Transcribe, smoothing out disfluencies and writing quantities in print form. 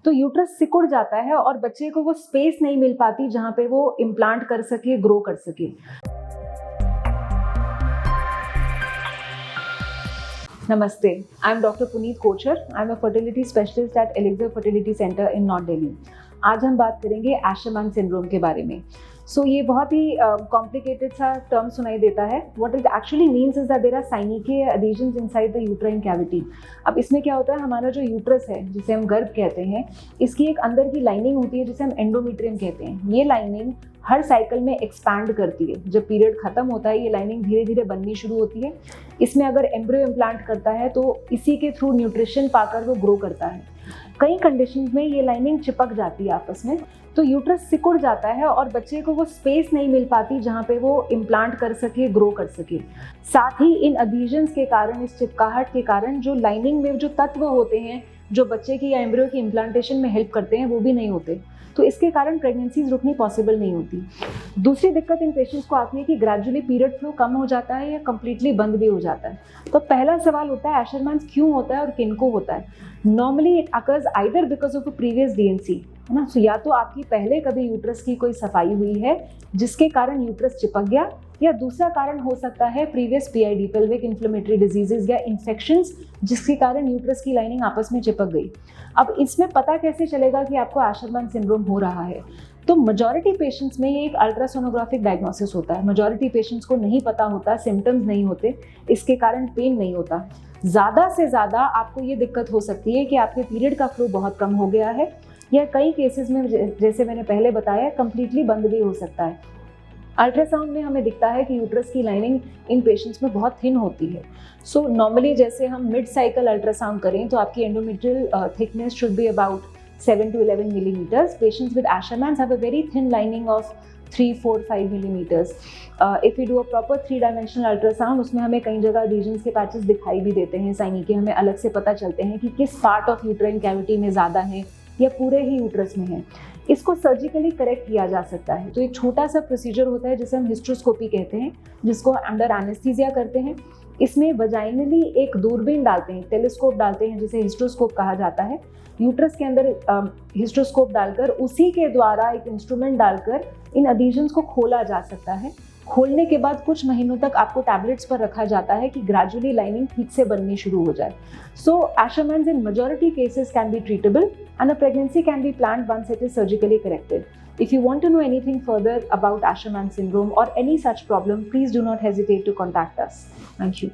तो यूट्रस सिकुड़ जाता है और बच्चे को वो स्पेस नहीं मिल पाती जहाँ पे वो इम्प्लांट कर सके, ग्रो कर सके। Namaste, I'm Dr. Puneet Kochar. I'm a fertility specialist at Elixir Fertility Center in North Delhi. आज हम बात करेंगे एशरमैन सिंड्रोम के बारे में। ये बहुत ही कॉम्प्लिकेटेड सा टर्म सुनाई देता है। What it actually means is that there are synechial adhesions inside the uterine cavity. अब इसमें क्या होता है, हमारा जो यूट्रस है जिसे हम गर्भ कहते हैं, इसकी एक अंदर की लाइनिंग होती है जिसे हम एंडोमेट्रियम कहते हैं। ये लाइनिंग हर साइकिल में एक्सपैंड करती है। जब पीरियड खत्म होता है ये लाइनिंग धीरे धीरे बननी शुरू होती है। इसमें अगर एम्ब्रियो इम्प्लांट करता है तो इसी के थ्रू न्यूट्रिशन पाकर वो ग्रो करता है। कई कंडीशंस में ये लाइनिंग चिपक जाती है आपस में, तो यूट्रस सिकुड़ जाता है और बच्चे को वो स्पेस नहीं मिल पाती जहाँ पे वो इम्प्लांट कर सके, ग्रो कर सके। साथ ही इन एडहेजन्स के कारण, इस चिपकाहट के कारण जो लाइनिंग में जो तत्व होते हैं जो बच्चे की या एम्ब्रियो की इम्प्लांटेशन में हेल्प करते हैं वो भी नहीं होते, तो इसके कारण प्रेगनेंसीज रुकनी पॉसिबल नहीं होती। दूसरी दिक्कत इन पेशेंट्स को आती है कि ग्रेजुअली पीरियड फ्लो कम हो जाता है या कंप्लीटली बंद भी हो जाता है। तो पहला सवाल होता है एशरमैन्स क्यों होता है और किनको होता है। Normally it occurs either because of a previous DNC, है ना। या तो आपकी पहले कभी यूट्रस की कोई सफाई हुई है जिसके कारण यूट्रस चिपक गया, या दूसरा कारण हो सकता है previous PID, pelvic inflammatory diseases या इन्फेक्शंस, जिसके कारण यूट्रस की लाइनिंग आपस में चिपक गई। अब इसमें पता कैसे चलेगा कि आपको एशरमैन सिंड्रोम हो रहा है। तो मेजॉरिटी पेशेंट्स में ये एक अल्ट्रासोनोग्राफिक डायग्नोसिस होता है। मेजॉरिटी पेशेंट्स को नहीं पता होता, सिम्टम्स नहीं होते, इसके कारण पेन नहीं होता। ज़्यादा से ज़्यादा आपको ये दिक्कत हो सकती है कि आपके पीरियड का फ्लो बहुत कम हो गया है, या कई केसेस में जैसे मैंने पहले बताया कंप्लीटली बंद भी हो सकता है। अल्ट्रासाउंड में हमें दिखता है कि यूट्रस की लाइनिंग इन पेशेंट्स में बहुत थिन होती है। नॉर्मली जैसे हम मिड साइकिल अल्ट्रासाउंड करें तो आपकी endometrial thickness should be about 7 to 11 millimeters. Patients with Asherman's have a very thin lining of 3, 4, 5 millimeters. If we do a proper 3-dimensional ultrasound, उसमें हमें कई जगह रीजन्स के पैचेस दिखाई भी देते हैं साइनी के, हमें अलग से पता चलते हैं कि किस पार्ट ऑफ यूट्राइन कैविटी में ज़्यादा है या पूरे ही यूट्रस में है। इसको सर्जिकली करेक्ट किया जा सकता है। तो एक छोटा सा प्रोसीजर होता है जिसे हम हिस्ट्रोस्कोपी कहते हैं, जिसको अंडर एनेस्थीसिया करते हैं। इसमें वजाइनली एक दूरबीन डालते हैं, टेलीस्कोप डालते हैं जिसे हिस्ट्रोस्कोप कहा जाता है। यूट्रस के अंदर हिस्ट्रोस्कोप डालकर उसी के द्वारा एक इंस्ट्रूमेंट डालकर इन एडहेजन्स को खोला जा सकता है। खोलने के बाद कुछ महीनों तक आपको टैबलेट्स पर रखा जाता है कि ग्रेजुअली लाइनिंग ठीक से बननी शुरू हो जाए। Asherman's in majority cases can be treatable and a pregnancy can be planned once it is surgically corrected. If you want to know anything further about Asherman syndrome or any such problem, please do not hesitate to contact us. Thank you.